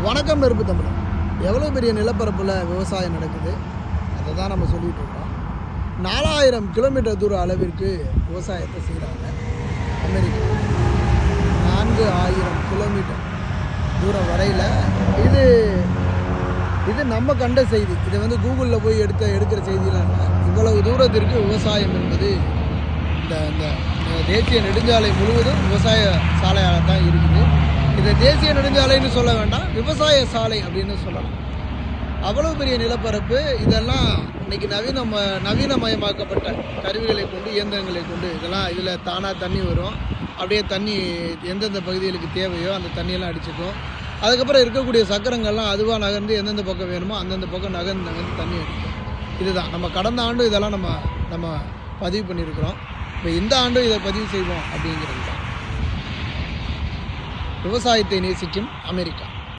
வணக்கம் நெருப்பு தமிழர். எவ்வளோ பெரிய நிலப்பரப்பில் விவசாயம் நடக்குது அதை தான் நம்ம சொல்லிகிட்டு இருக்கோம். 4000 கிலோமீட்டர் தூர அளவிற்கு விவசாயத்தை செய்கிறாங்க அமெரிக்கா. 4000 கிலோமீட்டர் தூரம் வரையில் இது நம்ம கண்ட செய்தி. இதை கூகுளில் போய் எடுக்கிற செய்தியெலாம் இல்லை. இவ்வளவு தூரத்திற்கு விவசாயம் என்பது இந்த தேசிய நெடுஞ்சாலை முழுவதும் விவசாய சாலையாக தான் இருக்குது. இதை தேசிய நெடுஞ்சாலைன்னு சொல்ல வேண்டாம், விவசாய சாலை அப்படின்னு சொல்லலாம். அவ்வளோ பெரிய நிலப்பரப்பு. இதெல்லாம் இன்றைக்கி நவீனமயமாக்கப்பட்ட கருவிகளை கொண்டு, இயந்திரங்களை கொண்டு இதில் தானாக தண்ணி வரும். அப்படியே தண்ணி எந்தெந்த பகுதிகளுக்கு தேவையோ அந்த தண்ணியெல்லாம் அடிச்சுக்கும். அதுக்கப்புறம் இருக்கக்கூடிய சக்கரங்கள்லாம் அதுவாக நகர்ந்து எந்தெந்த பக்கம் வேணுமோ அந்தந்த பக்கம் நகர்ந்து தண்ணி அடிக்கும். இதுதான் நம்ம கடந்த ஆண்டு இதெல்லாம் நம்ம பதிவு பண்ணியிருக்கிறோம். இப்போ இந்த ஆண்டும் இதை பதிவு செய்வோம் அப்படிங்கிறது தான். விவசாயத்தை நேசிக்கும் அமெரிக்கா.